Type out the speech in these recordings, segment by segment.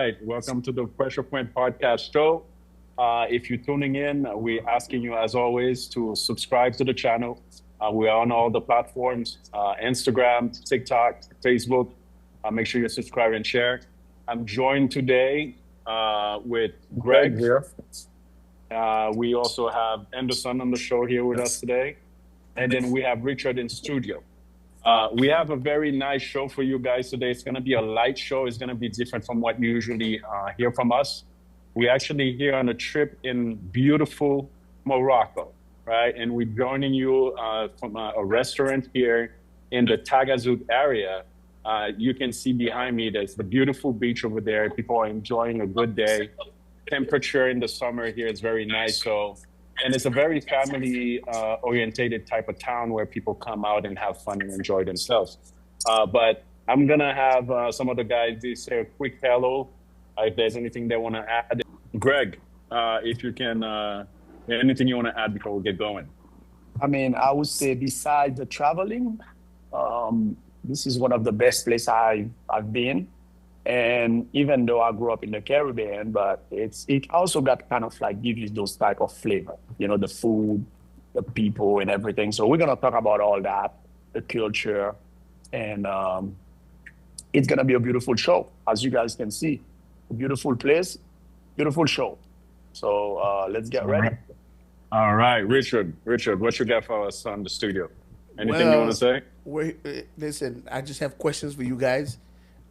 right. Welcome to the Pressure Point Podcast Show. If you're tuning in, we're asking you, as always, to subscribe to the channel. We are on all the platforms, Instagram, TikTok, Facebook. Make sure you subscribe and share. I'm joined today with Greg Greg. here. We also have Anderson on the show here with us today. And then we have Richard in studio. We have a very nice show for you guys today. It's going to be a light show. It's going to be different from what you usually hear from us. We're actually here on a trip in beautiful Morocco, right? And we're joining you from a restaurant here in the Tagazout area. You can see behind me, there's the beautiful beach over there. People are enjoying a good day. Temperature in the summer here is very nice. And it's a very family orientated type of town where people come out and have fun and enjoy themselves. But I'm going to have some of the guys say a quick hello. If there's anything they want to add. Greg, if you can, anything you want to add before we get going? I mean, I would say besides the traveling, this is one of the best places I've been. And even though I grew up in the Caribbean, but it also got kind of like give you those type of flavor, the food, the people and everything. So we're going to talk about all that, the culture, and it's going to be a beautiful show, as you guys can see. A beautiful place, beautiful show. So let's get ready. All right, Richard, what you got for us on the studio? Anything you want to say? Listen, I just have questions for you guys.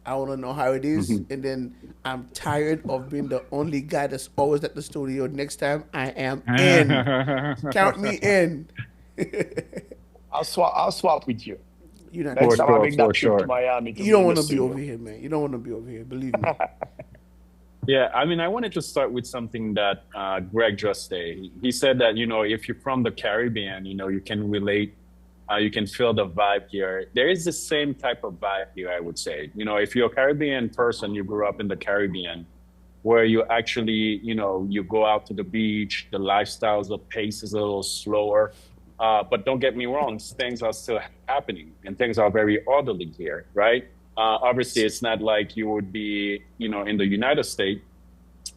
I want to know how it is, and then I'm tired of being the only guy that's always at the studio. Next time, I am in. Count me in. I'll swap with you. You're not. Next time I make that trip sure. to Miami. You don't want to be over here, man. You don't want to be over here. Believe me. Yeah, I mean, I wanted to start with something that Greg just said. He said that, if you're from the Caribbean, you can relate. You can feel the vibe here. There is the same type of vibe here, I would say. If you're a Caribbean person, you grew up in the Caribbean, where you actually, you go out to the beach, the lifestyles, the pace is a little slower. But don't get me wrong, things are still happening and things are very orderly here, right? Obviously, it's not like you would be, in the United States,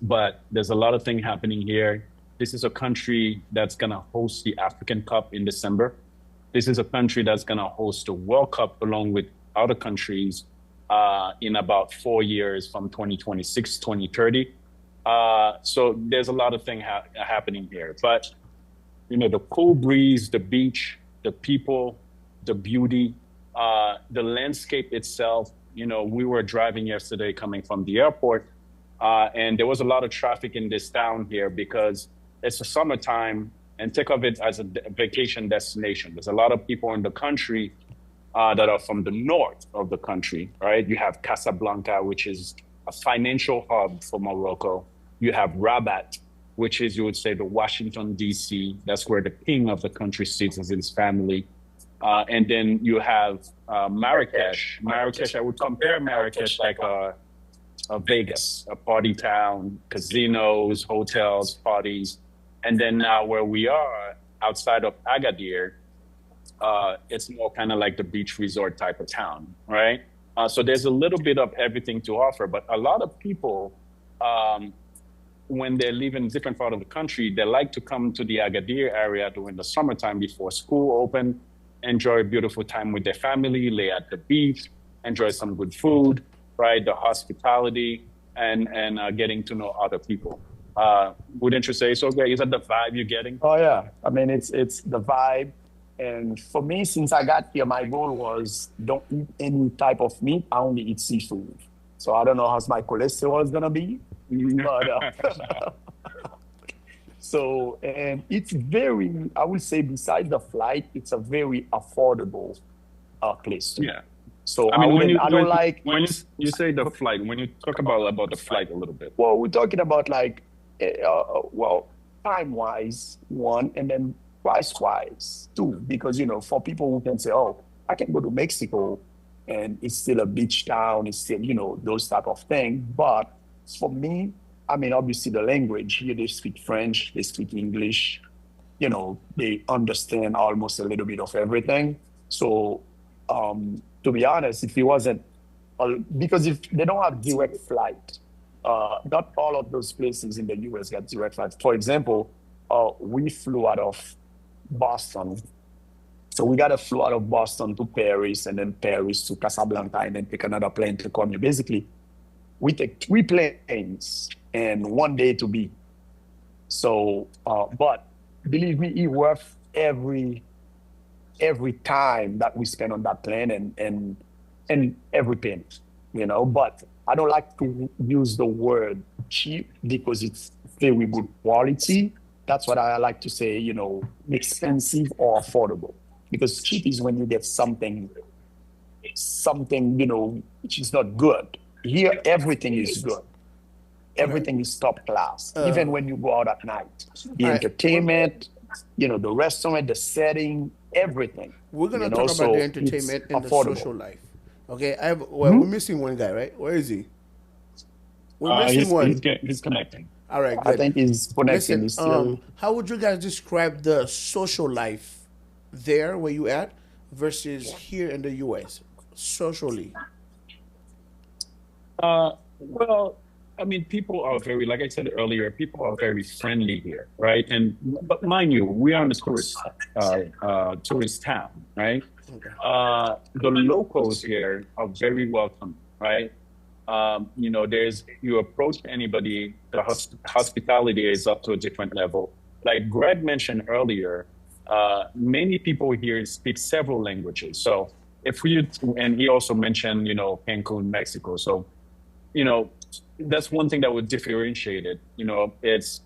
but there's a lot of things happening here. This is a country that's going to host the African Cup in December. This is a country that's going to host the World Cup along with other countries in about 4 years from 2026, 2030. So there's a lot of things happening here. But, the cool breeze, the beach, the people, the beauty, the landscape itself. We were driving yesterday coming from the airport, and there was a lot of traffic in this town here because it's the summertime. And think of it as a vacation destination. There's a lot of people in the country that are from the north of the country, right? You have Casablanca, which is a financial hub for Morocco. You have Rabat, which is, you would say, the Washington, D.C. That's where the king of the country sits as his family. And then you have Marrakesh. Marrakesh, I would compare Marrakesh like a Vegas, a party town, casinos, hotels, parties. And then now where we are outside of Agadir, it's more kind of like the beach resort type of town, right? So there's a little bit of everything to offer. But a lot of people, when they live in different part of the country, they like to come to the Agadir area during the summertime before school open, enjoy a beautiful time with their family, lay at the beach, enjoy some good food, right? The hospitality and getting to know other people. Wouldn't you say so, Greg? Is that the vibe you're getting? Oh yeah, I mean it's the vibe, and for me, since I got here, my goal was don't eat any type of meat. I only eat seafood. So I don't know how my cholesterol is gonna be, but so and it's very. I would say besides the flight, it's a very affordable place. Too. Yeah. So I mean, when you say the flight, when you talk about the flight a little bit. Well, we're talking about like. Time-wise, one, and then price-wise, two. Because, for people who can say, oh, I can go to Mexico and it's still a beach town, it's still, those type of things. But for me, I mean, obviously the language here, they speak French, they speak English, they understand almost a little bit of everything. So, to be honest, if it wasn't, because if they don't have direct flight not all of those places in the US got direct flights. For example, we flew out of Boston. So we got to flew out of Boston to Paris and then Paris to Casablanca and then take another plane to come here. Basically, we take three planes and one day to be. So, but believe me, it worth every time that we spend on that plane and every penny, But I don't like to use the word cheap because it's very good quality. That's what I like to say, expensive or affordable. Because cheap is when you get something, which is not good. Here, everything is good. Okay. Everything is top class, even when you go out at night. The All right. entertainment, the restaurant, the setting, everything, We're gonna talk about the so it's entertainment and the affordable. social life. Okay, well, we're Mhm. missing one guy, right? Where is he? We're missing He's one. he's connecting. All right, I good. think he's connecting. Listen, He's still, how would you guys describe the social life there where you at versus here in the US socially? Well, I mean, people are very, like I said earlier, people are very friendly here, right? And but mind you, we are in a tourist town, right? Okay. The locals here are very welcome, right? There's you approach anybody, the hospitality is up to a different level. Like Greg mentioned earlier, many people here speak several languages. So if we, and he also mentioned, Cancun, Mexico. So you know, that's one thing that would differentiate it. It's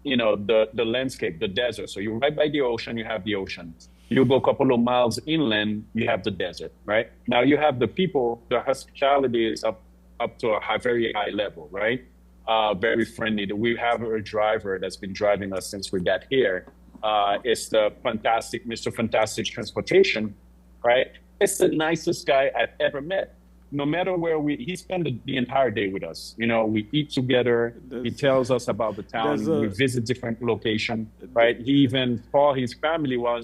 the landscape, the desert. So you're right by the ocean, you have the ocean. You go a couple of miles inland, you have the desert, right? Now you have the people, the hospitality is up to a very high level, right? Very friendly. We have a driver that's been driving us since we got here. It's the fantastic Mr. Fantastic Transportation, right? It's the nicest guy I've ever met. No matter where he spent the entire day with us. We eat together. He There's tells us about the there's town. We a visit different location, right? He even called his family while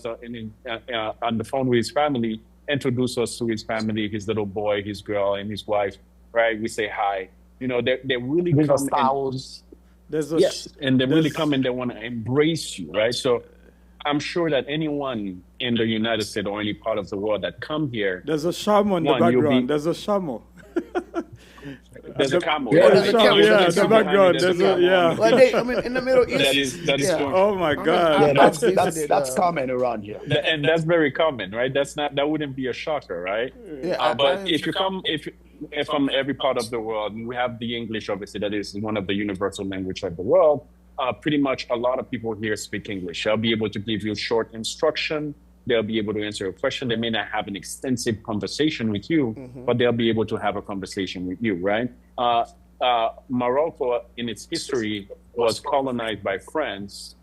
on the phone with his family, introduce us to his family, his little boy, his girl, and his wife, right? We say hi. They really give us come and towels. there's a yes, and they really come there's and they want to embrace you, right? So I'm sure that anyone in the United States or any part of the world that come here, there's a shaman in the one, you'll background. be There's a shaman. there's a camel, Oh, yeah, there's right? a Shaman, camel. There's yeah, a in the camel. Behind me, background. there's a There's a camel on yeah. the Well, I mean, in the Middle that East, is yeah. going. Oh my I mean, God. Yeah, I've that's visited. that's common around here. And that's very common, right? That wouldn't be a shocker, right? Yeah, But if you come, if from every part of the world, and we have the English, obviously, that is one of the universal language of the world. Pretty much a lot of people here speak English. They'll be able to give you short instruction. They'll be able to answer a question. They may not have an extensive conversation with you, but they'll be able to have a conversation with you, right? Morocco, in its history, was colonized by France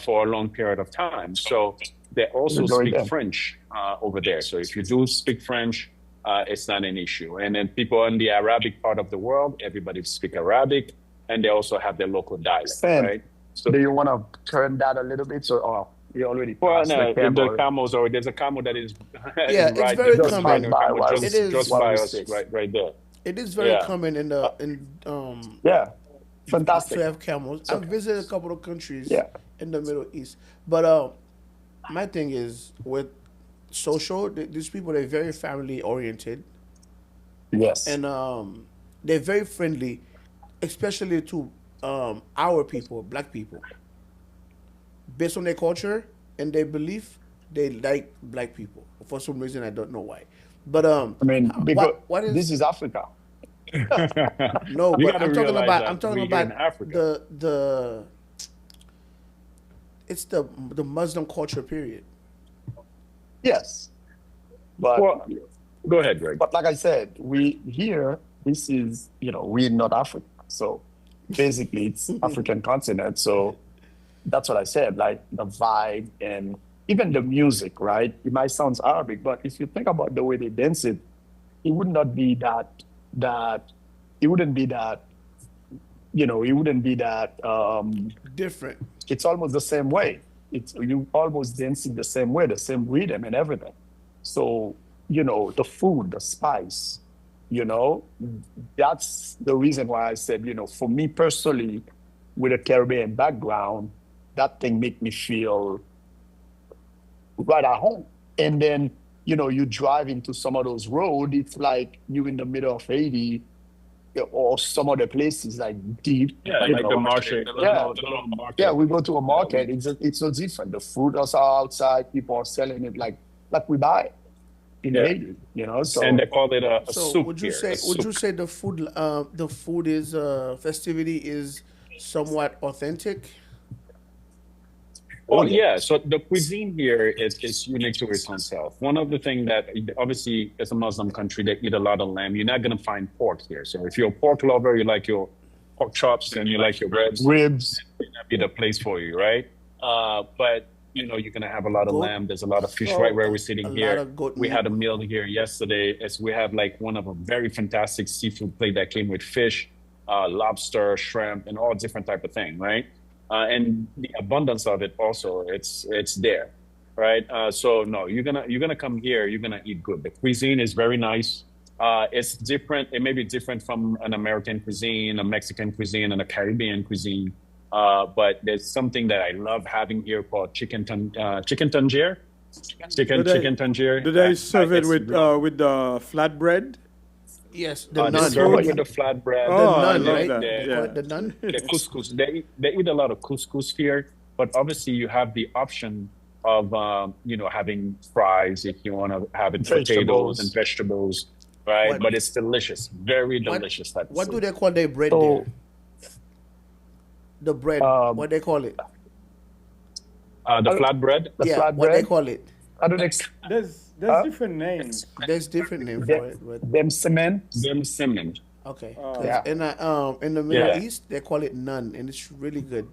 for a long period of time. So they also Enjoy speak them. French over there. So if you do speak French, it's not an issue. And then people in the Arabic part of the world, everybody speak Arabic, and they also have their local dialect, Sam, right? So, do you want to turn that a little bit? So, you already well, passed no, the the camel. camels, or there's a camel that is, Yeah, is it's right. very There's Just a pass common. camel by while It just is. while by we us, speak. right there. It is very Yeah. common Uh, in Yeah, to fantastic. have camels. So, I've visited a couple of countries yeah, in the Middle East, but my thing is with social. These people they're very family oriented, yes. and they're very friendly, especially to our people, black people, based on their culture and their belief. They like black people for some reason. I don't know why, but I mean, because what this is is Africa. no? You But got to realize I'm that talking we're here in about Africa. the it's the Muslim culture period. Yes, but Well, go ahead, Greg. like I said, we here. This is we're not Africa, so basically it's African continent. So that's what I said. Like the vibe and even the music, right? It might sound Arabic, but if you think about the way they dance it would not be that it wouldn't be that it wouldn't be that Different. it's almost the same way. It's you almost dancing the same way, the same rhythm and everything. So the food, the spice, you know, that's the reason why I said, for me personally, with a Caribbean background, that thing make me feel right at home. And then, you drive into some of those roads, it's like you in the middle of Haiti, or some other places like deep, Yeah, you like the know. market, Yeah, the little yeah, market. we go to a Yeah, market. It's so different. The fruit are outside. People are selling it like we buy it in yeah. Haiti. And they So call it a So souk here, a would you souk. say the food is festivity is somewhat authentic? oh Well, yeah, yeah. So the cuisine here is unique to its own self. One of the things that obviously it's a Muslim country, they eat a lot of lamb. You're not gonna find pork here. So if you're a pork lover, you like your pork chops and you like your ribs, ribs. may not be the place for you, right? But you're gonna have a lot of Goat. lamb. There's a lot of fish right So where we're a sitting lot here. of goat We meat. had a meal here yesterday. As we have like one of a very fantastic seafood plate that came with fish, lobster, shrimp, and all different type of thing, right? And the abundance of it also, it's there, right? So no, you're gonna come here. You're gonna eat good. The cuisine is very nice. It's different. It may be different from an American cuisine, a Mexican cuisine, and a Caribbean cuisine. But there's something that I love having here called chicken tangier, Do they chicken tangier. do they serve it It's with the flatbread Yes, the they with nun. serve it with food? the flatbread. The Oh, I nun, love The right? that. They the call Yeah. it the nun. the couscous. They eat a lot of couscous here, but obviously you have the option of having fries if you want to have it potatoes and Vegetables. vegetables, right? What But it's delicious, very what delicious type of what do food. they call their bread there? So The bread. um, What they call it? The I don't- flatbread, the Yeah, what they flatbread. call it? I don't There's uh, different names. There's different name them, for it, but them cement. them cinnamon. okay. Cause Uh, Yeah. in the Middle Yeah, East they call it nun, and it's really good.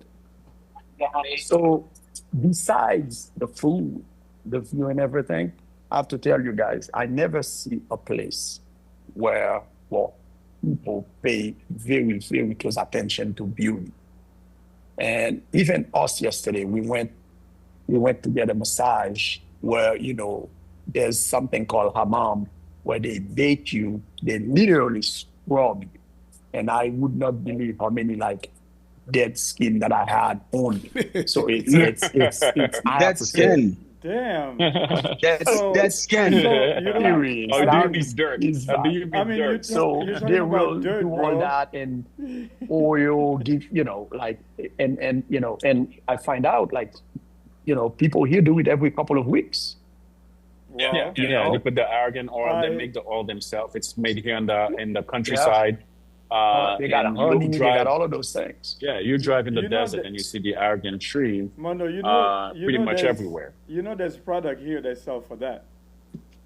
So besides the food, the view and everything, I have to tell you guys, I never see a place where, well, people pay very, very close attention to beauty. And even us yesterday, we went to get a massage where, there's something called hammam, where they bake you, they literally scrub you. And I would not believe how many like dead skin that I had on me. So it's I have Dead to say, skin. Damn. That's So dead skin. so you don't. serious. How do you That mean dirt? is How do bad. you I mean mean, dirt? So you're they talking about will dirt, do all bro. that and oil, give, like, and I find out like, people here do it every couple of weeks, Yeah, Wow. you yeah. They know? put the argan oil. They I make the oil themselves. It's made here in the Yeah. countryside. They got And you honey, they got drive. all of those things. Yeah, you drive in the you know desert that and you see the argan tree, Mondo, pretty much everywhere. there's product here they sell for that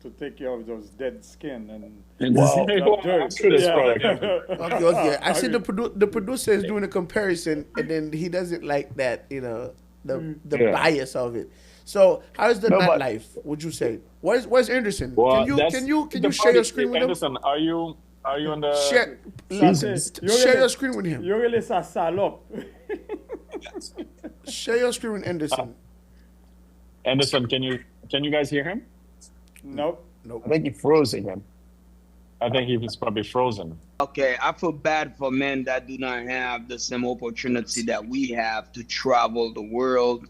to take care of those dead skin and And Well, well, that dirt. I'm sure there's Yeah. product everywhere. Okay, okay. I see mean, the producer is doing a comparison, and then he doesn't like that, the Yeah. bias of it. So, how's the No, but nightlife? Would you say? Where's Anderson? Well, Can that's you the share your funny. screen with him? Anderson, are you on the? Share Jesus. share your screen with him. You really sa salope. Share your screen with Anderson. Anderson, can you guys hear him? Nope. I think he froze again. I think he was probably frozen. Okay, I feel bad for men that do not have the same opportunity that we have to travel the world,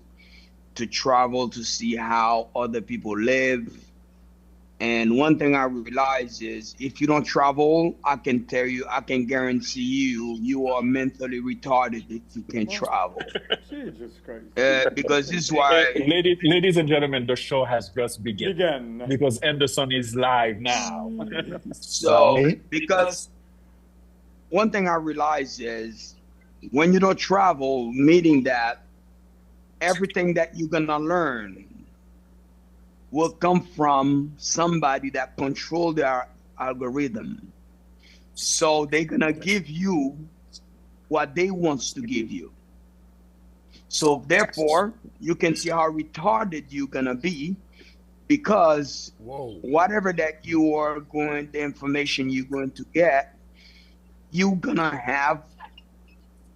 to travel to see how other people live. And one thing I realize is if you don't travel, I can tell you, I can guarantee you are mentally retarded if you can travel. Jesus Christ. Because this is why, Ladies and gentlemen, the show has just begun Again. because Anderson is live now. so, Right? because one thing I realize is when you don't travel, meaning that everything that you're gonna learn will come from somebody that control their algorithm. So they're gonna give you what they wants to give you. So therefore, you can see how retarded you're gonna be because Whoa. whatever that you are going, the information you're going to get, you're gonna have,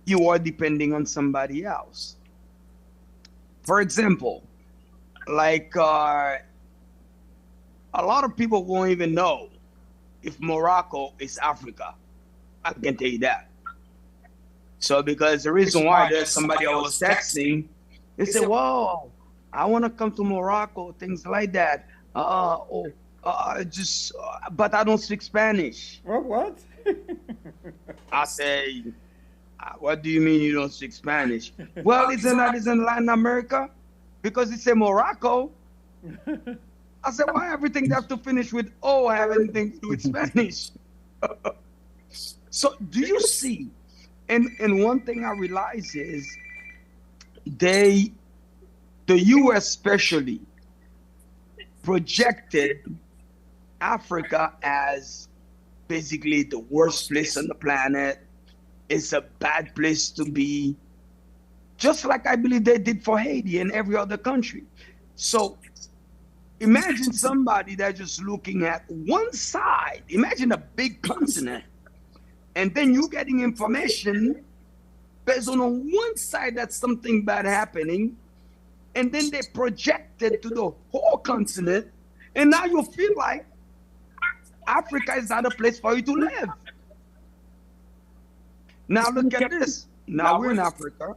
you are depending on somebody else. For example, like a lot of people won't even know if Morocco is Africa. I can tell you that. So because the reason why there's somebody I was texting, they said, "Whoa, I want to come to Morocco," things like that. Just, but I don't speak Spanish. What? I say, what do you mean you don't speak Spanish? Well, isn't that in Latin America? Because it's in Morocco. I said, why everything have to finish with O have anything to do with Spanish? So do you see? And one thing I realize is the US especially projected Africa as basically the worst place on the planet. It's a bad place to be, just like I believe they did for Haiti and every other country. So imagine somebody that's just looking at one side. Imagine a big continent, and then you getting information based on one side that's something bad happening, and then they project it to the whole continent, and now you feel like Africa is not a place for you to live. Now look at this. Now we're in Africa.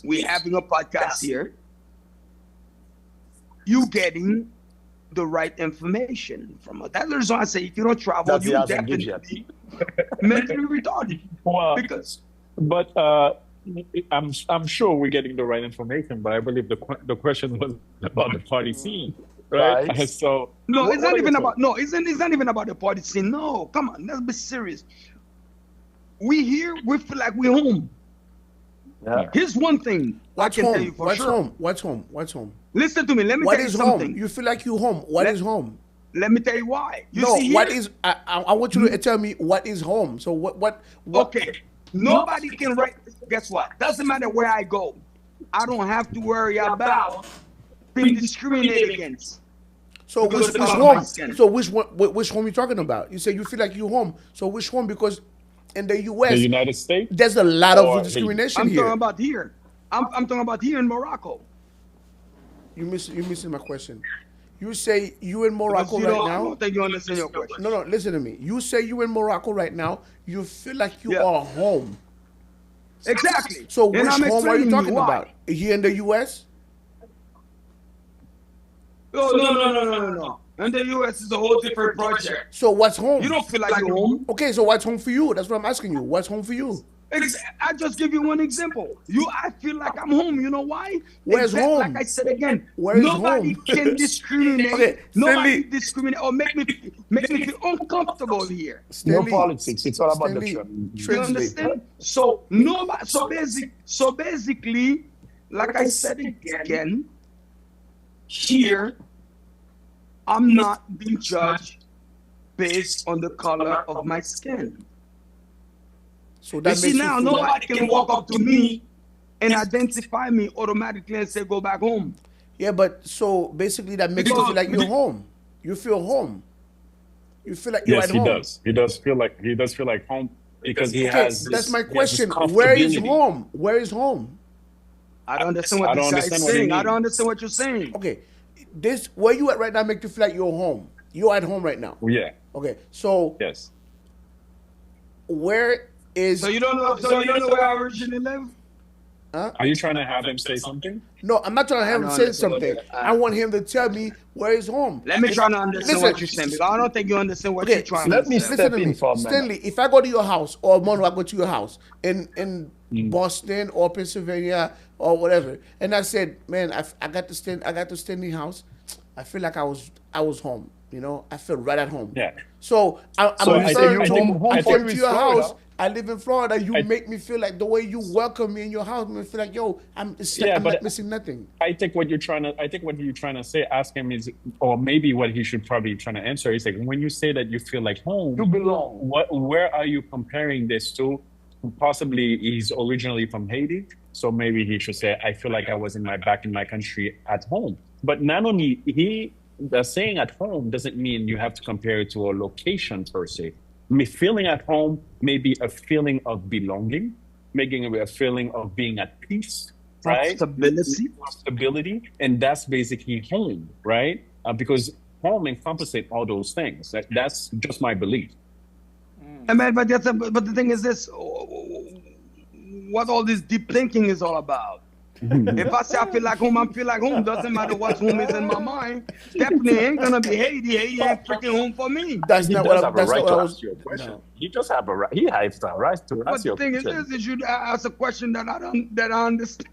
We're having a podcast here. You getting the right information from us. That's the reason I say if you don't travel, That he you hasn't give yet. definitely mentally retarded. Well, Because but I'm sure we're getting the right information, but I believe the question was about the party scene, right? Right. So no, what it's not are even your about it's not even about the party scene. No, come on, let's be serious. We here, we feel like we're home. Yeah. Here's one thing What's I can tell home? you for What's sure. home? What's home? What's home? Listen to me. Let me What tell you is something. home? You feel like you home. What Let- is home? Let me tell you why. You No, see here, what is? I want you to tell me what is home. So what? okay. Nobody can write. Guess what? Doesn't matter where I go. I don't have to worry about being discriminated against. So Because which of my home? skin. So which one? Which home you talking about? You say you feel like you home. So which home? Because in the the U.S. United States? there's a lot Or of discrimination I'm here. talking about here. I'm talking about here in Morocco. You're missing my question. You say you in Because Morocco you right don't, I now. don't think you understand your question. No, listen to me. You say you in Morocco right now. You feel like you Yeah. are home. Exactly. So And which I'm home are you explaining talking why. about? Here in the U.S. No. And the US is a whole different project. So what's home? You don't feel like you're home. Okay, so what's home for you? That's what I'm asking you. What's home for you? I just give you one example. I feel like I'm home. You know why? Where's home? Like I said again, Where is nobody home? can discriminate. Okay, Nobody Stanley. discriminate or make me feel uncomfortable here. No Stanley, politics. It's all about the Stanley, trip. You translate. understand? So nobody. So basically, like I said again, here I'm not being judged based on the color of my skin. So You that see makes you now, feel nobody can walk up to me and identify me automatically and say, "Go back home." Yeah, but so basically that makes you Because- feel like you're home. You feel home. You feel like you're Yes, at he home. does. He does feel like home because he Okay, has. that's this- my he has this question. Where is comfortability. home? Where is home? I don't understand what I don't this guy is understand what he saying. I means. don't understand what you're saying. Okay, this where you at right now make you feel like you're home. You're at home right now. Yeah. Okay, so Yes. where is? So you don't know. So you don't know where I originally live. Are you trying to have him say something? No, I'm not trying to have I him don't say understand what something. you're- I want him to tell me where is home. Let me try to understand Listen. what you're saying because I don't think you understand what Okay, you're trying let to me say. step Listen to in me, for a minute. Stanley. If I go to your house, or Mono, I go to your house in Boston or Pennsylvania or whatever, and I said, man, I got to Stanley house. I feel like I was home. You know, I feel right at home. Yeah. So I'm So you say referring you to home I for came you to is your Florida? house. I live in Florida. You I- make me feel like the way you welcome me in your house, me feel like, yo, I'm Yeah, not but- missing nothing. I think what you're trying to say, ask him is, or maybe what he should probably trying to answer is like, when you say that you feel like home, You belong. where are you comparing this to? Possibly he's originally from Haiti, so maybe he should say, I feel like I was back in my country at home. But not only the saying at home doesn't mean you have to compare it to a location per se. Feeling at home may be a feeling of belonging, making it a feeling of being at peace, right? Stability. Stability, and that's basically home, right? Because home encompasses all those things. That's just my belief. And man, but the thing is this: what all this deep thinking is all about. If I say I feel like home, I feel like home. Doesn't matter what home is in my mind. Stephanie ain't gonna be Haiti. Haiti ain't freaking home for me. That's He not does what I, have a that's right not what to I was. ask you a question. No. He just have a right. He has the right to But ask the you a thing is question. this: is you ask a question that I understand.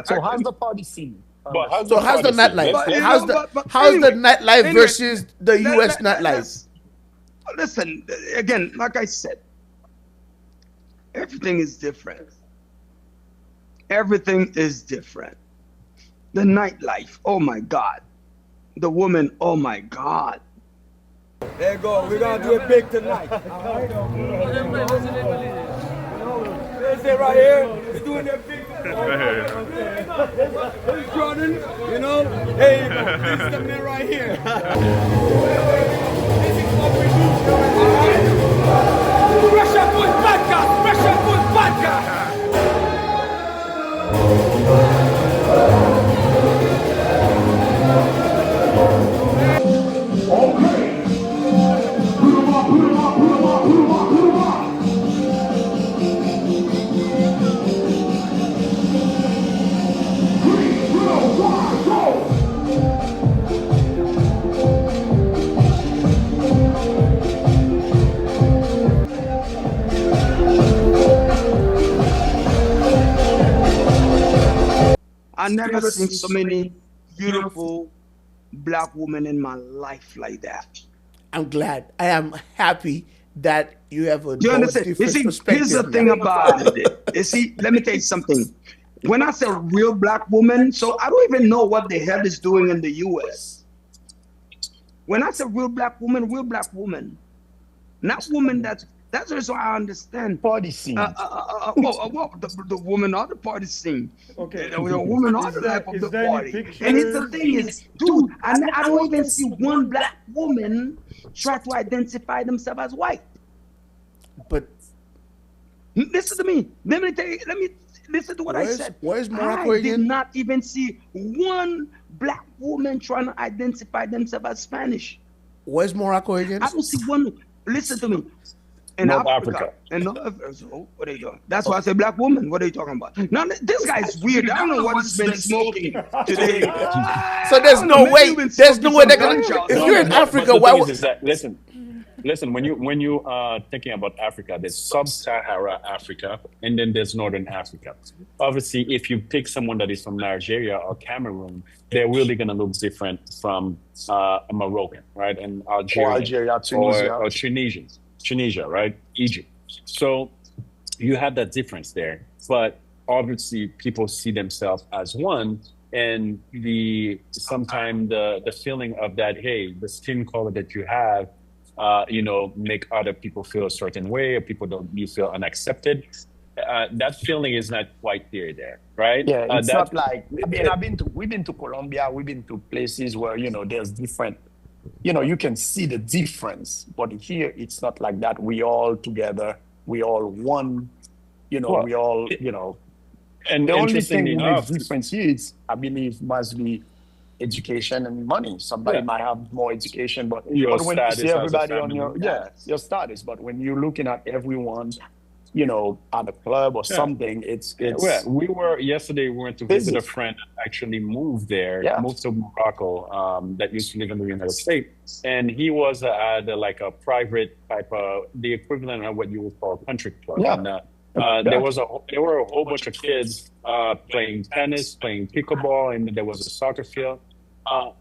So how's the party scene? But how's So how's the party scene? nightlife? But, you How's know, the but how's the anyway, nightlife anyway, versus the U.S. nightlife? Listen, again, like I said, everything is different. Everything is different. The nightlife, oh my God. The woman, oh my God. There you go. We're gonna do it big tonight. Let's say right here, we're doing it big. Hey, Jordan, you know, hey, this is the man right here. This is what we do. Pressure Food Podcast. Pressure Food Podcast. I never seen so many beautiful black women in my life like that. I'm glad. I am happy that you have a Do you understand? You different see, perspective. here's the thing about it. You see, let me tell you something. When I say real black woman, so I don't even know what the hell is doing in the US. When I say real black woman, not woman that's just what I understand. Party scene. The woman or the party scene. Okay. The woman or Is the that- life of is the there any party. pictures? And it's the thing is, dude, I don't even see one black woman try to identify themselves as white. But Listen to me. Let me listen to what I said. Where's Morocco I did again? not even see one black woman trying to identify themselves as Spanish. Where's Morocco again? I don't see one. Listen to me. In North Africa. Africa. In North Africa. So, what are you doing? That's why I say black woman. What are you talking about? Now, this guy's weird. I don't know what he's been smoking today. So there's no Maybe way. you've been There's no way smoking they're some gonna. ganja. If No, you're in But Africa, the why thing would? is that listen, when you are thinking about Africa, there's sub-Sahara Africa, and then there's Northern Africa. Obviously, if you pick someone that is from Nigeria or Cameroon, they're really going to look different from a Moroccan, right? And Algerian, Algeria, Tunisia. or Tunisia, right? Egypt. So you have that difference there, but obviously people see themselves as one, and sometimes the feeling of that, hey, the skin color that you have, make other people feel a certain way, or people don't you feel unaccepted. That feeling is not quite there, right? Yeah, it's That not like, and we've been to Colombia, we've been to places where, there's different, you can see the difference. But here it's not like that. We all together, we all one, Well, we all, and the only interestingly thing that enough, makes difference here is, I believe, must be education and money. Somebody Yeah. might have more education, but Your when you status see as a everybody on family. your status, but when you're looking at everyone, at a club or Yeah. something, it's well, yesterday we went to busy. visit a friend that actually moved there, Yeah. moved to Morocco, that used to live in the United States. And he was at like a private type of, the equivalent of what you would call a country club. Yeah. And there were a whole bunch of kids playing tennis, playing pickleball, and there was a soccer field.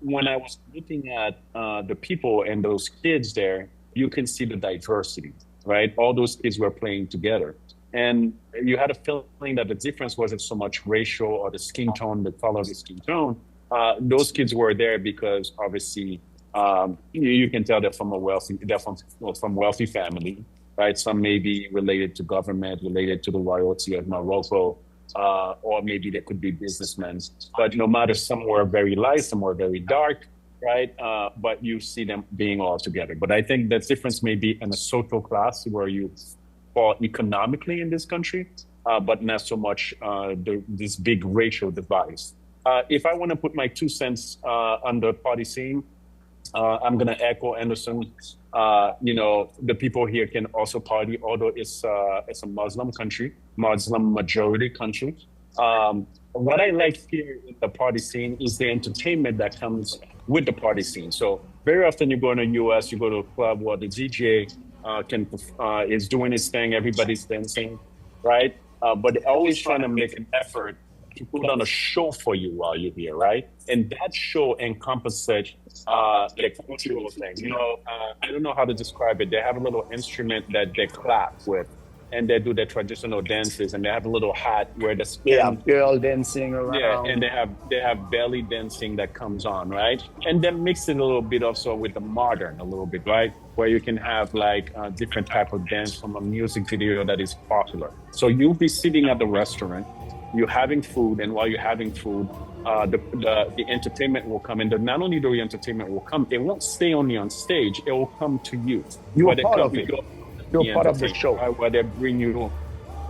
When I was looking at the people and those kids there, you can see the diversity, right? All those kids were playing together. And you had a feeling that the difference wasn't so much racial or the skin tone, the color of the skin tone. Those kids were there because obviously you can tell they're from wealthy family, right? Some may be related to government, related to the royalty of Morocco, or maybe they could be businessmen. But no matter, some were very light, some were very dark, right? But you see them being all together. But I think the difference may be in a social class where you fall economically in this country, but not so much this big racial divide. If I want to put my 2 cents on the party scene, I'm gonna echo Anderson. The people here can also party, although it's a Muslim country, Muslim majority country. What I like here in the party scene is the entertainment that comes with the party scene. So very often you go in the US, you go to a club where the DJ is doing his thing, everybody's dancing, right? But they're always trying to make an effort to put on a show for you while you're here, right? And that show encompasses the cultural thing. I don't know how to describe it. They have a little instrument that they clap with, and they do their traditional dances, and they have a little hat where the Yeah, skin, girl dancing yeah, and around. they have belly dancing that comes on, right? And then mix it a little bit also with the modern a little bit, right? Where you can have like a different type of dance from a music video that is popular. So you'll be sitting at the restaurant, you're having food, and while you're having food, the entertainment will come, and not only the entertainment will come, it won't stay only on stage, it will come to you. You are Where they part come, of you it. go You're the part of the entertainment, show. right? Where they bring you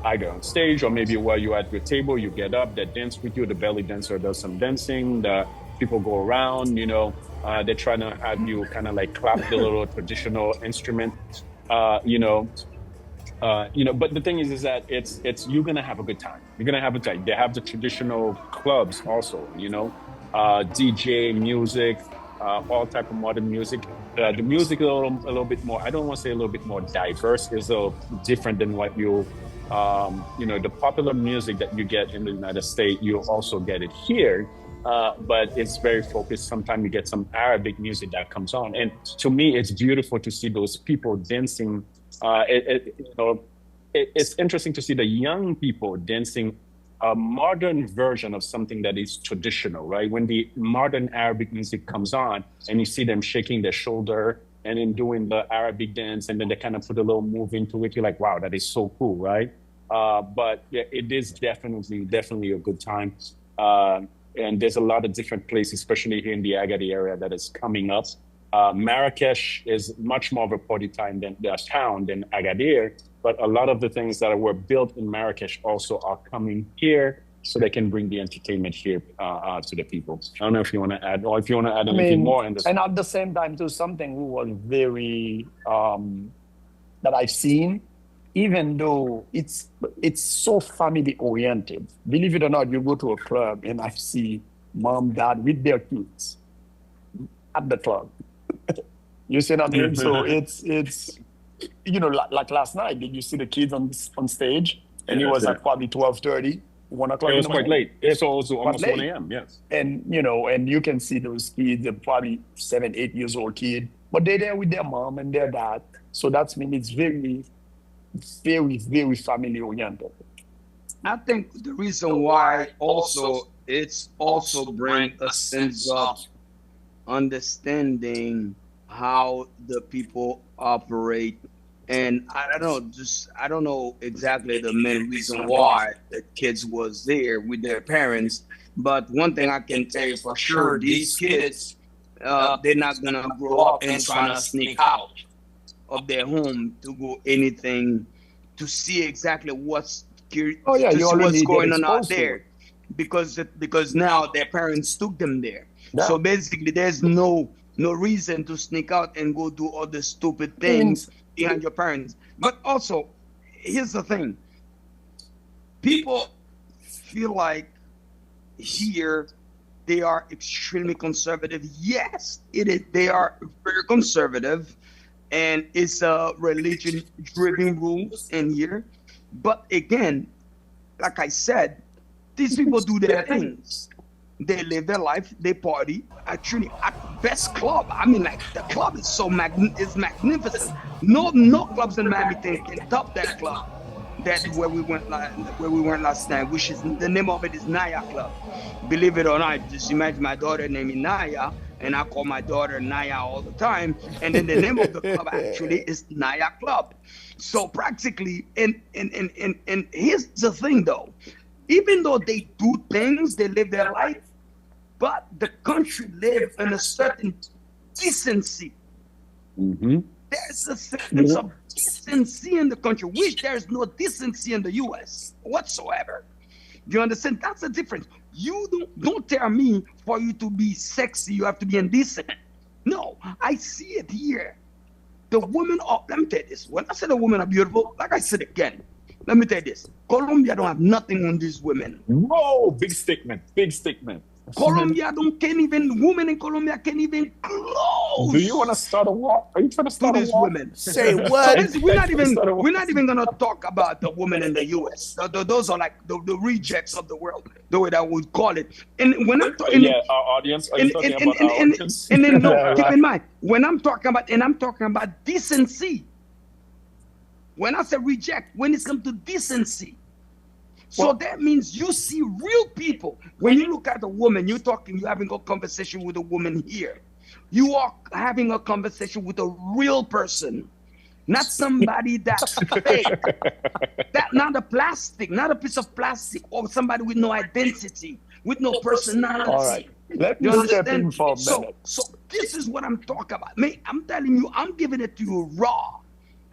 either on stage or maybe while you're at your table, you get up, they dance with you. The belly dancer does some dancing. The people go around, they're trying to have you kind of like clap the little traditional instrument, uh, you know, but the thing is that it's you're gonna have a good time. You're gonna have a time. They have the traditional clubs also, DJ music, all type of modern music. The music a little bit more. I don't want to say a little bit more diverse. Is a little different than what the popular music that you get in the United States. You also get it here. But it's very focused. Sometimes you get some Arabic music that comes on, and to me, it's beautiful to see those people dancing. It's interesting to see the young people dancing a modern version of something that is traditional, right? When the modern Arabic music comes on and you see them shaking their shoulder and then doing the Arabic dance, and then they kind of put a little move into it, you're like, wow, that is so cool, right? But yeah, it is definitely a good time. And there's a lot of different places, especially here in the Agadir area, that is coming up. Marrakesh is much more of a party town than Agadir, but a lot of the things that were built in Marrakesh also are coming here, so they can bring the entertainment here to the people. I don't know if you want to add, or if you want to add I anything mean, more in this. and at the same time, too, something who was very that I've seen, even though it's so family oriented. Believe it or not, you go to a club and I see mom, dad with their kids at the club. You see what I mean? So it's like last night, did you see the kids on stage? And it Yes, was yeah. at probably 12:30, 1 o'clock It in was the quite morning. late. It's also Quite almost 1 late. a.m. Yes. And you can see those kids, they're probably 7, 8 years old kid, but they're there with their mom and their dad. So that's mean it's very, very, very family oriented. I think the reason why also it's also bring a sense of understanding how the people operate. And I don't know, just I don't know exactly the main reason why the kids was there with their parents. But one thing I can tell you for sure, these kids, they're not gonna grow up and trying to sneak out of their home to go anything to see exactly Oh yeah, to you see what's already get going on out exposed to it. there because now their parents took them there. Yeah. So basically, there's no reason to sneak out and go do all the stupid things Means behind your parents. But also, here's the thing: people feel like here they are extremely conservative. Yes, it is. They are very conservative, and it's a religion-driven rules in here. But again, like I said, these people do their things. They live their life. They party. Actually, at best club. I mean, like the club is is magnificent. No clubs in Miami can top that club. That where we went last night, which is the name of it is Naya Club. Believe it or not, just imagine my daughter named Naya, and I call my daughter Naya all the time. And then the name of the club actually is Naya Club. So practically, and here's the thing though, even though they do things, they live their life, but the country live in a certain decency. Mm-hmm. There's a sense of decency in the country, which there's no decency in the US whatsoever. You understand? That's the difference. You don't tell me for you to be sexy, you have to be indecent. No, I see it here. The women are, let me tell you this. When I say the women are beautiful, like I said again, let me tell you this. Colombia don't have nothing on these women. Whoa, big statement, big statement. Colombia can't even, women in Colombia can't even close. Do you want to start a war? Are you trying to start a these war? women? Say what? We're not even gonna talk about the women in the U.S. Those are like the rejects of the world, the way that we call it. And when I'm talking, Yeah, our audience. Are you talking about our audience? and then no, Yeah, keep right. in mind when I'm talking about decency. When I say reject, when it comes to decency. So that means you see real people. When you look at a woman, you're having a conversation with a woman here. You are having a conversation with a real person, not somebody that's fake. That not a plastic, not a piece of plastic, or somebody with no identity, with no personality. All right. Let You me step in understand? for a minute. So this is what I'm talking about. Me, I'm telling you, I'm giving it to you raw.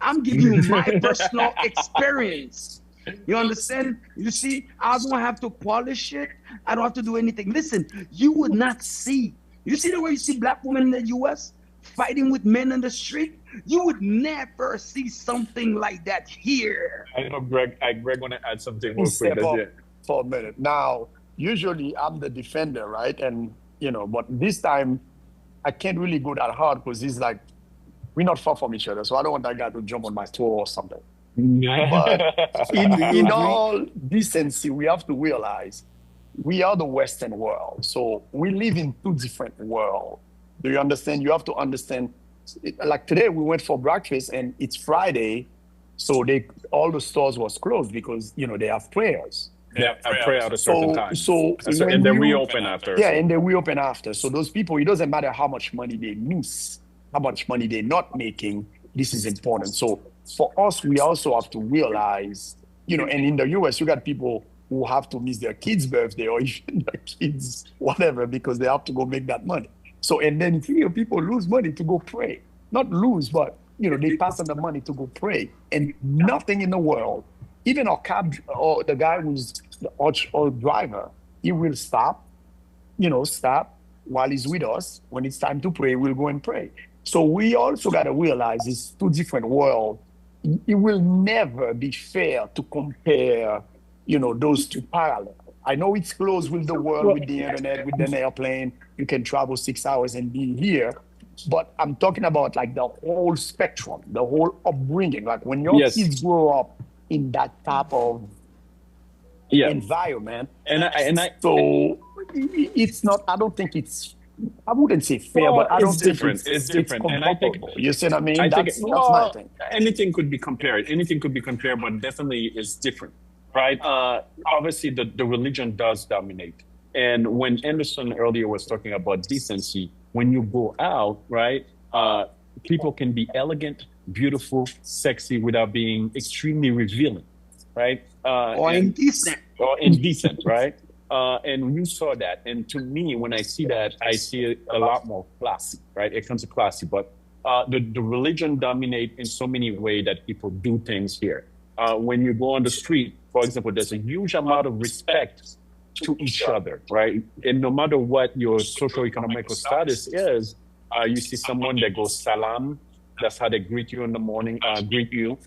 I'm giving you my personal experience. You understand? You see, I don't have to polish it. I don't have to do anything. Listen, you would not see. You see the way you see black women in the U.S. fighting with men in the street? You would never see something like that here. I know, Greg. Greg want to add something Let me real quick. step That's up it. for a minute. Now, usually I'm the defender, right? And, but this time I can't really go that hard because he's like, we're not far from each other. So I don't want that guy to jump on my toe or something. But in all decency, we have to realize we are the Western world. So we live in two different worlds. Do you understand? You have to understand. Like today, we went for breakfast and it's Friday. So all the stores was closed because, they have prayers. Yeah, I pray at a certain time. And then we open after. Yeah, and then we open after. So those people, it doesn't matter how much money they miss, how much money they're not making. This is important. So for us, we also have to realize, and in the US, you got people who have to miss their kids' birthday or even their kids, whatever, because they have to go make that money. So, and then here people lose money to go pray. Not lose, but, they pass on the money to go pray. And nothing in the world, even our cab or the guy who's the or driver, he will stop while he's with us. When it's time to pray, we'll go and pray. So we also got to realize it's two different worlds. It will never be fair to compare, those two parallel. I know it's close with the world, with the internet, with an airplane. You can travel 6 hours and be here. But I'm talking about like the whole spectrum, the whole upbringing. Like when your kids grow up in that type of environment. So it's not, I don't think it's, I wouldn't say fair, but I don't think it's different. And I think, you see what I mean? That's my thing. Anything could be compared. Anything could be compared, but definitely is different, right? Obviously, the religion does dominate. And when Anderson earlier was talking about decency, when you go out, right, people can be elegant, beautiful, sexy without being extremely revealing, right? Or indecent. Or indecent, right? And you saw that. And to me, when I see that, I see it a lot more classy, right? It comes to classy. But the religion dominates in so many ways that people do things here. When you go on the street, for example, there's a huge amount of respect to each other, right? And no matter what your socioeconomic status is, you see someone that goes salam. That's how they greet you in the morning, greet you.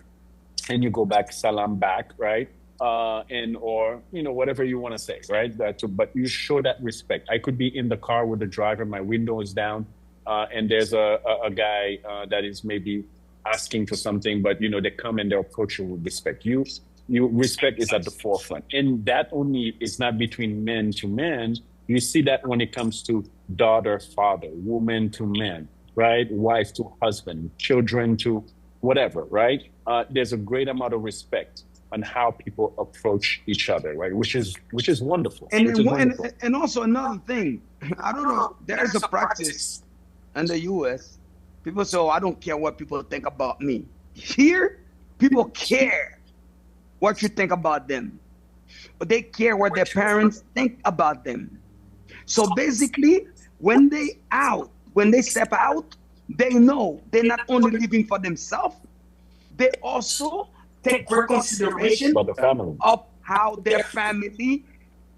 And you go back, salam back, right? Or whatever you want to say, right? But you show that respect. I could be in the car with the driver, my window is down, and there's a guy that is maybe asking for something, but they come and they approach you with respect. Respect is at the forefront, and that only is not between men to men. You see that when it comes to daughter, father, woman to man, right? Wife to husband, children to whatever, right? There's a great amount of respect on how people approach each other, right? Which is wonderful. And also another thing, I don't know, there is a practice in the U.S. People say, I don't care what people think about me. Here, people care what you think about them, but they care what their parents think about them. So basically, when they step out, they know they're not only living for themselves, they also take consideration about the family of how their family,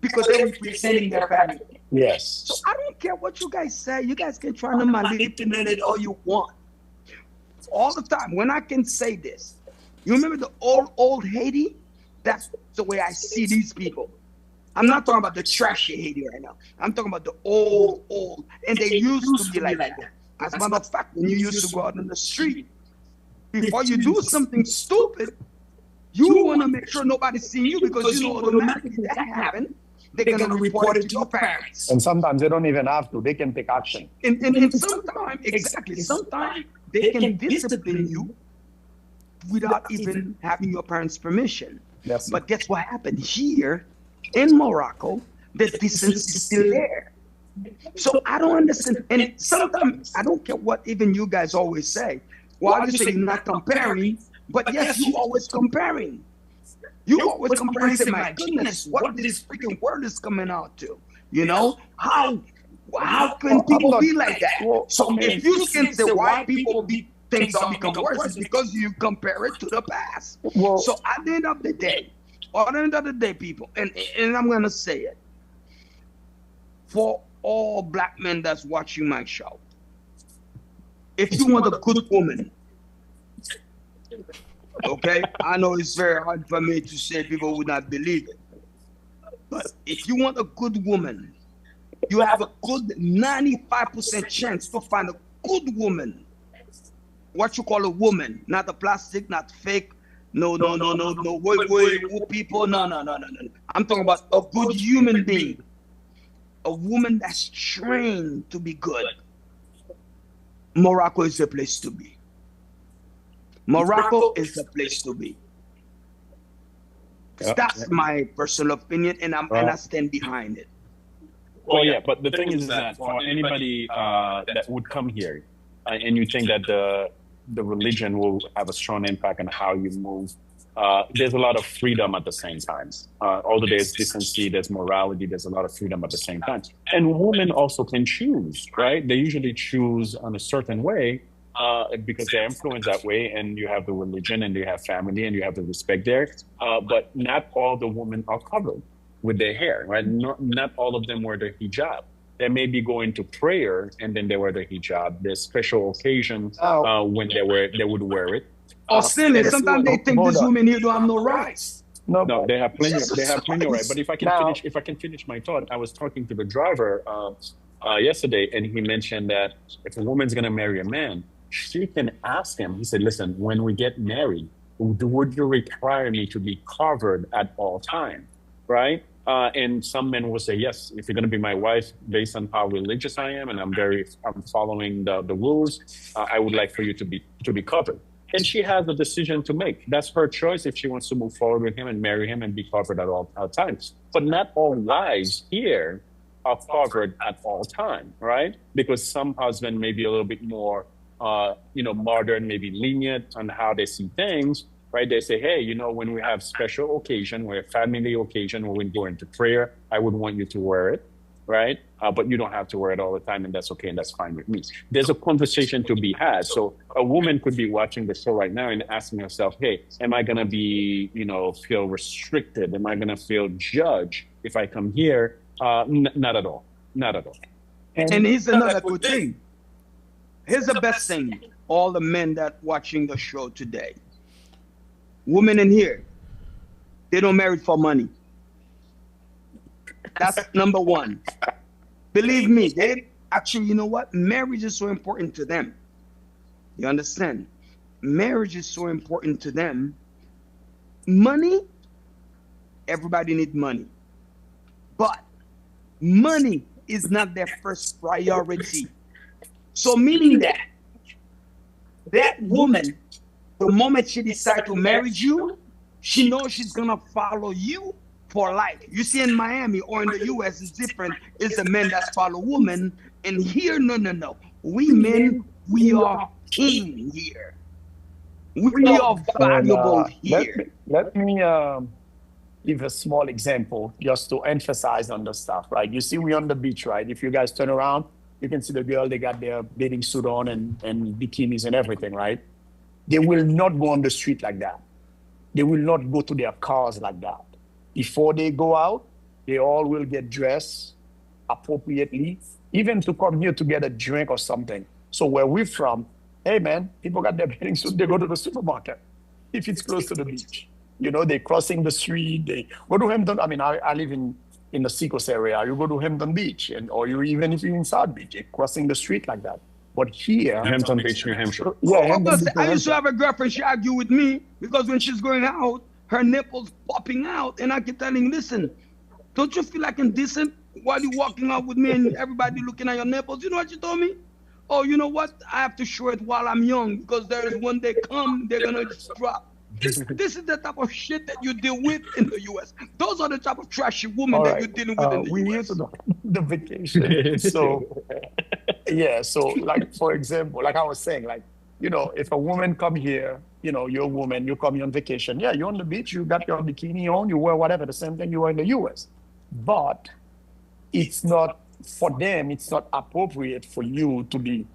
because they're representing their family. Yes. So I don't care what you guys say. You guys can try to manipulate it all you want. All the time. When I can say this, you remember the old Haiti? That's the way I see these people. I'm not talking about the trashy Haiti right now. I'm talking about the old, and they used to be like that. As a matter of fact, when you used to go out in the street, before you do something stupid, you want to make sure nobody's seeing you because you know automatically that happened. They're going to report it to your parents. And sometimes they don't even have to. They can take action. And sometimes, exactly, sometimes they can discipline you without even having your parents' permission. Yes. But guess what happened? Here in Morocco, the distance is still there. So I don't understand. And sometimes I don't care what even you guys always say. Well, you say you're not comparing, but yes, you always comparing. You always comparing. Say, my goodness, what this freaking world is coming out to? You know how can people be like that? So if you can say why people things are become worse, it's because you compare it to the past. So at the end of the day, people, and I'm gonna say it for all black men that's watching my show. If you want a good woman, okay, I know it's very hard for me to say, people would not believe it. But if you want a good woman, you have a good 95% chance to find a good woman. What you call a woman, not a plastic, not fake, no, people, no. I'm talking about a good human being. A woman that's trained to be good. Morocco is the place to be. Morocco is the place to be. That's my personal opinion, and I stand behind it. Well, yeah, but the thing is that for anybody that would come here, and you think that the religion will have a strong impact on how you move, there's a lot of freedom at the same time. Although there's decency, there's morality, there's a lot of freedom at the same time. And women also can choose, right? They usually choose on a certain way because they're influenced that way, and you have the religion, and you have family, and you have the respect there. But not all the women are covered with their hair, right? Not all of them wear the hijab. They may be going to prayer, and then they wear the hijab. There's special occasions when they would wear it. Or silly. Sometimes they think these women here don't have no rights. No, they have plenty. They have plenty of rights. But if I can finish my thought, I was talking to the driver yesterday, and he mentioned that if a woman's gonna marry a man, she can ask him. He said, "Listen, when we get married, would you require me to be covered at all time?" Right? And some men will say, yes, if you're going to be my wife, based on how religious I am, and I'm following the rules, I would like for you to be covered. And she has a decision to make. That's her choice if she wants to move forward with him and marry him and be covered at all times. But not all wives here are covered at all time, right? Because some husbands may be a little bit more, modern, maybe lenient on how they see things. Right? They say, hey, when we have special occasion, we have family occasion, when we go into prayer, I would want you to wear it, right? But you don't have to wear it all the time, and that's okay, and that's fine with me. There's a conversation to be had. So a woman could be watching the show right now and asking herself, hey, am I going to be, feel restricted? Am I going to feel judged if I come here? Not at all. Not at all. And here's another good thing. Here's the best thing, all the men that watching the show today. Women in here, they don't marry for money. That's number one. Believe me, they actually, you know what? Marriage is so important to them. You understand? Marriage is so important to them. Money, everybody needs money. But money is not their first priority. So meaning that woman, the moment she decides to marry you, she knows she's going to follow you for life. You see, in Miami or in the U.S., it's different. It's the men that follow women. And here, no. We men, we are king here. We are valuable here. Let me give a small example just to emphasize on the stuff, right? You see, we're on the beach, right? If you guys turn around, you can see the girl, they got their bathing suit on and bikinis and everything, right? They will not go on the street like that. They will not go to their cars like that. Before they go out, they all will get dressed appropriately, even to come here to get a drink or something. So where we're from, hey man, people got their bathing suit, they go to the supermarket if it's close to the beach. They're crossing the street, they go to Hampton. I mean, I live in the Seacoast area. You go to Hampton Beach, or you even if you're in South Beach, you're crossing the street like that. But here, Hampton Beach, New Hampshire. yeah, Oh, Hampton but Beach, New I used to Hampshire. have a girlfriend. She argue with me because when she's going out, her nipples popping out, and I keep telling, listen, don't you feel like indecent while you walking out with me and everybody looking at your nipples? You know what she told me? Oh, you know what? I have to show it while I'm young because there is when they come, they're gonna just drop. This is the type of shit that you deal with in the U.S. Those are the type of trashy women All that right, you're dealing with in the we're here U.S. to the vacation. So yeah, so like for example, like I was saying, like if a woman come here, you're a woman, you come here on vacation. Yeah, you're on the beach, you got your bikini on, you wear whatever, the same thing you wear in the U.S. But it's not for them. It's not appropriate for you to be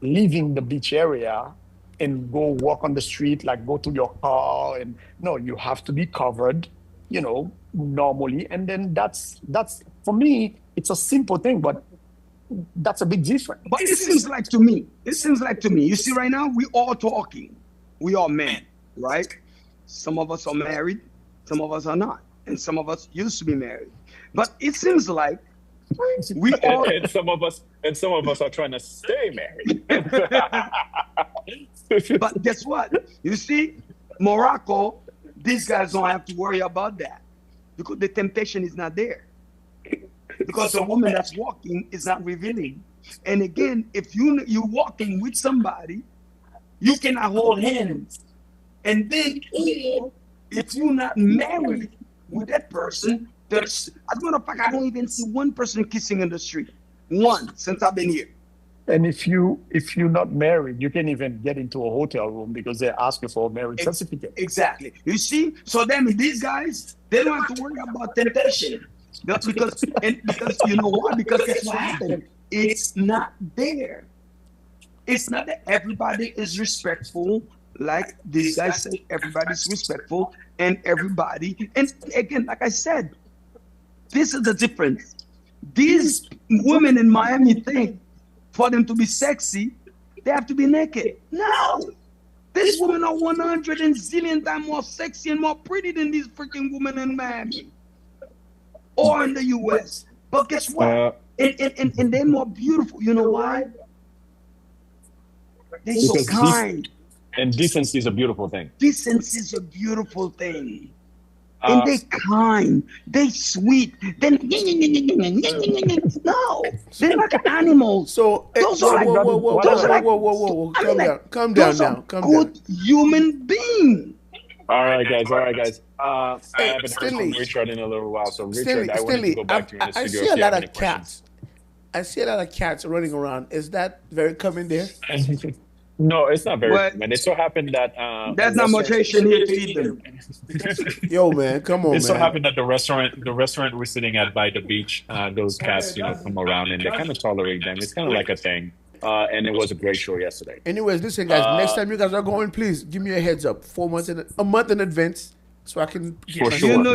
leaving the beach area and go walk on the street, like go to your car. And no, you have to be covered, normally. And then that's for me, it's a simple thing, but that's a big difference. But it seems like to me, you see right now, we all talking. We are men, right? Some of us are married, some of us are not. And some of us used to be married. But it seems like we all And some of us are trying to stay married. but guess what? You see, Morocco, these guys don't have to worry about that because the temptation is not there. Because the woman that's walking is not revealing. And again, if you're walking with somebody, you cannot hold hands. And then if you're not married with that person, as a matter of fact, I don't even see one person kissing in the street. One since I've been here. And if you're not married, you can even get into a hotel room because they ask you for a marriage certificate. Exactly. You see, so then these guys, they don't have to worry about temptation. That's because you know why? Because that's what happened. It's not there. It's not that everybody is respectful, like these guys say, everybody's respectful, and again, like I said, this is the difference. These women in Miami think for them to be sexy, they have to be naked. No. These women are 100 and zillion times more sexy and more pretty than these freaking women in Miami or in the US. But guess what? And they're more beautiful. You know why? They're so Because kind. and decency is a beautiful thing. Decency is a beautiful thing. And they kind, they sweet. Then no, they're like animals. So Those are like whoa. Calm down now. Calm down. good human being. All right, guys. I haven't heard Stanley. from Richard in a little while. So Richard, I wanted to Stanley, go back to you in the I studio. see if a you lot have of any questions. cats. I see a lot of cats running around. Is that very common there? No, it's not very Well, common. It so happened that There's a not much restaurant- Haitian here to eat them. Yo, man, come on, It so man. happened that the restaurant we're sitting at by the beach, those cats, come around and they kind of tolerate them. It's kind of like a thing. And it was a great show yesterday. Anyways, listen, guys. Next time you guys are going, please give me a heads up. A month in advance, so I can. For sure. You know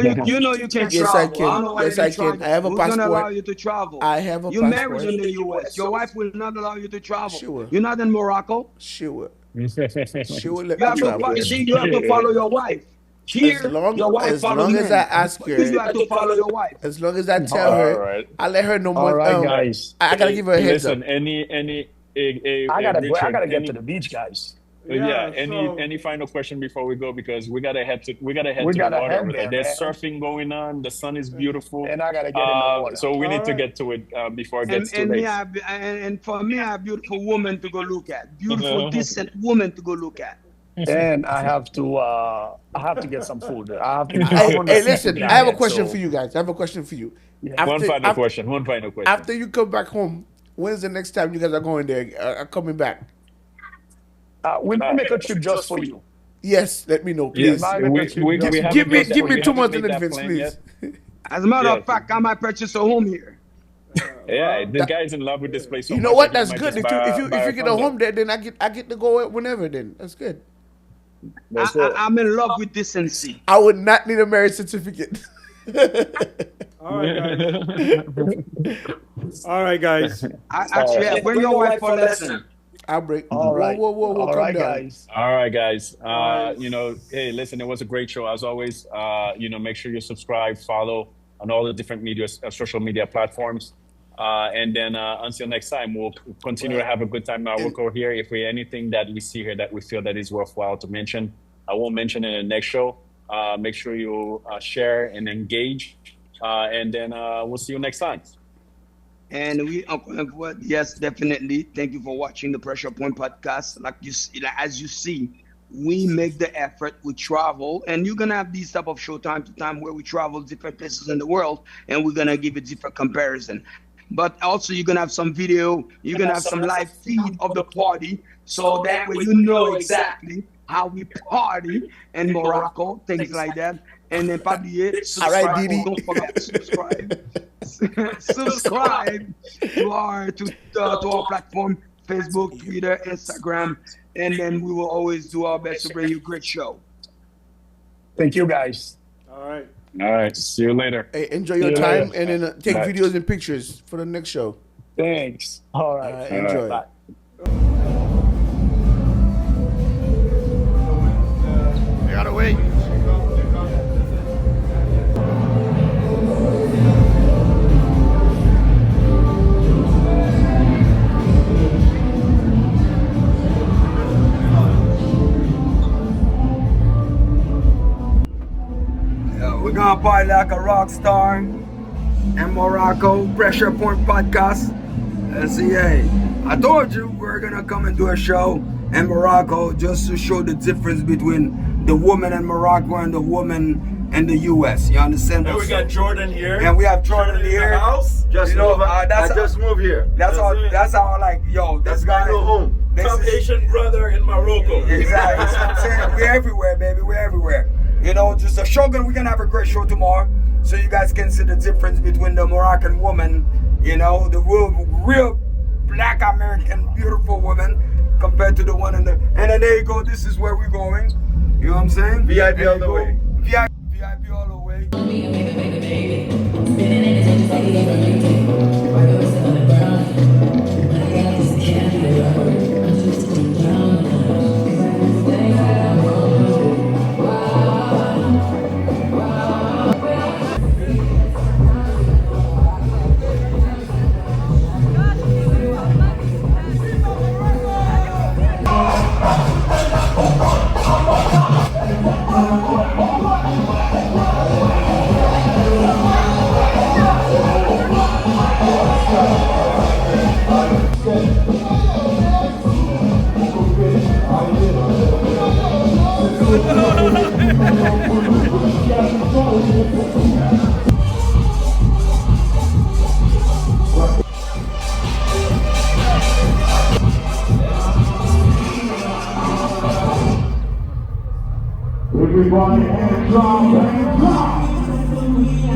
you can Yes, travel. I can. don't know why Yes, you I travel. can. I have a Who's gonna passport. allow you to travel? I have a You're passport. married in the U.S. Your wife will not allow you to travel. Sure. You're not in Morocco. Sure. Sure. She will let You me have to, travel. you have to follow your wife. Here, your wife as follows long as him. I ask her, You have to follow your wife. as long as I tell her, All right. I let her know All more. right, guys. I gotta give her a heads Listen, up. I gotta Richard, get to the beach, guys. Yeah. so- Any final question before we go, because we gotta head to the water head over there. there, There's man. surfing going on. The sun is beautiful. And I gotta get in the water. So we need to All right. get to it before it gets too And late. for me, I have beautiful woman to go look at. Beautiful, decent woman to go look at. And I have to get some food. I have to. Hey, listen, I have a question for you guys. I have a question for you. One final question. After you come back home, when's the next time you guys are going there? Are coming back? We'll make a trip just for you. Yes, let me know, please. Yes, We haven't Give me made that- we 2 haven't months made in that advance, plan please. yet. As a matter Yeah. of fact, I might purchase a home here. Yeah, the guy's in love with this place. So You know much what? that he That's might good. just buy If you get a condo. home there, then I get to go whenever. Then that's good. That's it. I'm in love with decency. I would not need a marriage certificate. All right, guys. All right, guys. Actually, bring your wife for a lesson. I'll break. All Whoa, right. whoa, whoa, whoa! All Calm right, down. guys. All right, guys. Guys. Hey, listen, it was a great show as always. Make sure you subscribe, follow on all the different media, social media platforms. And then until next time, we'll continue to have a good time in Morocco here. If we anything that we see here that we feel that is worthwhile to mention, I will mention in the next show. Make sure you share and engage, and then we'll see you next time. And we, yes, definitely. Thank you for watching the Pressure Point podcast. Like you see, like, as you see, we make the effort. We travel, and you're gonna have these type of show time to time where we travel different places in the world, and we're gonna give you different comparison. But also, you're gonna have some video. You're gonna have some live feed of the party, so that way you know exactly how we party in Morocco, things like that. And then probably All right, subscribe. Didi. Don't forget to subscribe. Subscribe to our platform, Facebook, Twitter, Instagram, and then we will always do our best to bring you a great show. Thank you, guys. All right. All right, see you later. Hey, enjoy your See you time, later. and then take Bye. videos and pictures for the next show. Thanks. All right. Enjoy. Bye. You gotta wait. We're gonna party like a rock star in Morocco. Pressure Point Podcast. SEA. I told you we're gonna come and do a show in Morocco just to show the difference between the woman in Morocco and the woman in the US. You understand? And we got Jordan here. And we have Jordan in here. the house. Just You know, moved. that's I just moved here. That's how. it. That's how. Like, yo, this That's guy. my new home. This Top is- Asian brother in Morocco. Exactly. That's what I'm saying. We're everywhere, baby. We're everywhere. You know, just a Shogun. We're gonna have a great show tomorrow, so you guys can see the difference between the Moroccan woman, you know, the real Black American beautiful woman, compared to the one in the. And then there you go. This is where we're going. You know what I'm saying? VIP There all you the go. way. VIP all the way. Everybody hands up, hands up.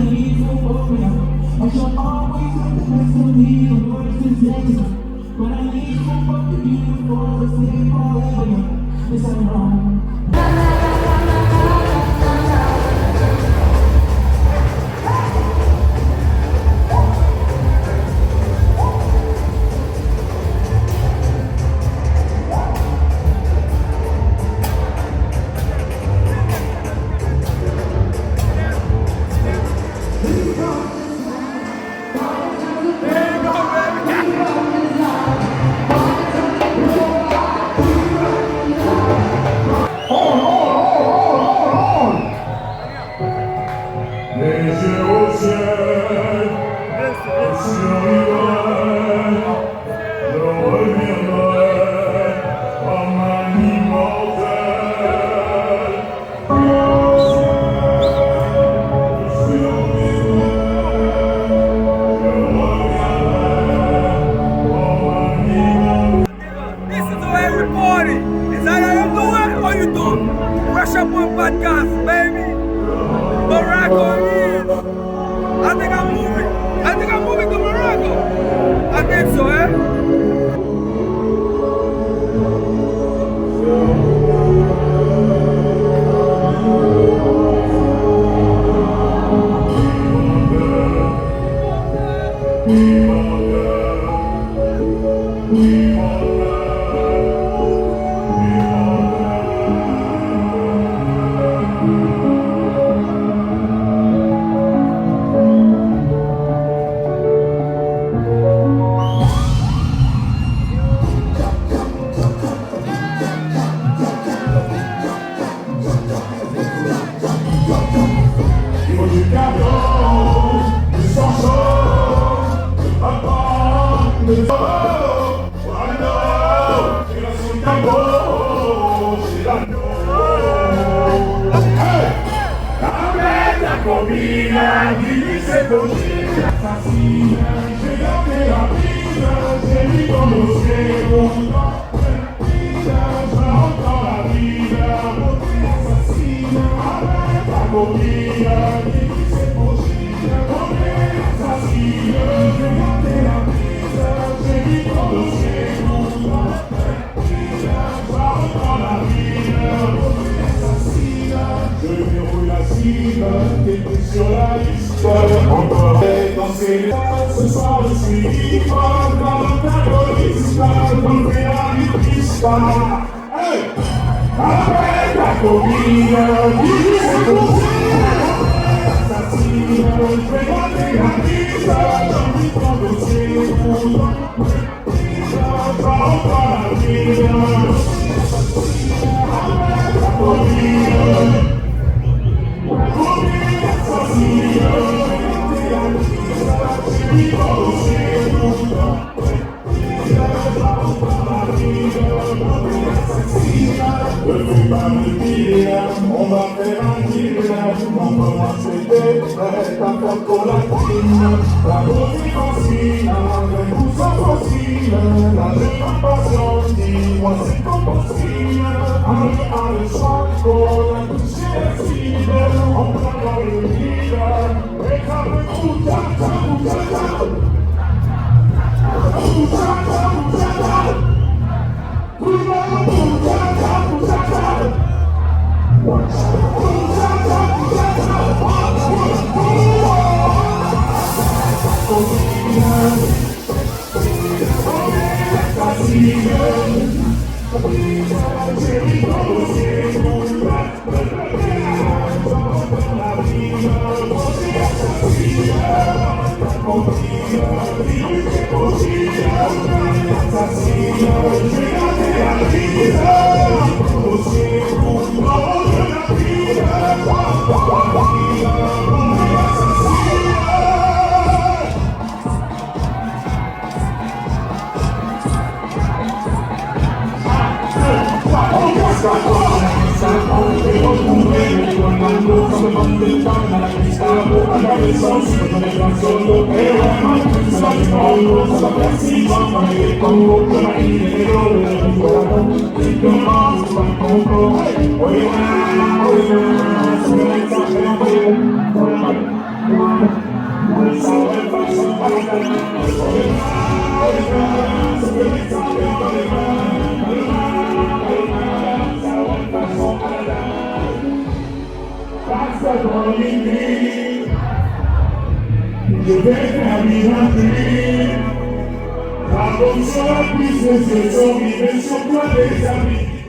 This is where we party. Is that how you do it? Or you doing? Pressure Point Podcast, baby. Morocco is. I think I'm moving. I think I'm moving to Morocco. I think so, eh? Comida, dice cocina, asesina, llegate la vida, te digo los ciegos, toda la vida, porque asesina, la comida, dice cocina, porque asesina, llegate la vida, te digo los ciegos, toda la vida, porque asesina, je verrouille la cible, t'es sur la liste, dans ces ce soir je suis libre, dans l'antagoniste, dans le réaliste. Hey! Après la copine, qui c'est possible, assassine, je vais garder la piste, j'ai envie de t'endosser, dans la ville, après la copine. On va faire un deal, on va s'aider, prête à faire colatine. La musique aussi, avec tout ça possible, la jeune impatiente, dis-moi c'est comme possible. Allez, choco, la touche est cible, on prend dans le vide, et quand le coup Je vais faire miracle. La bonne surprise, c'est son vivre sur toi, les amis.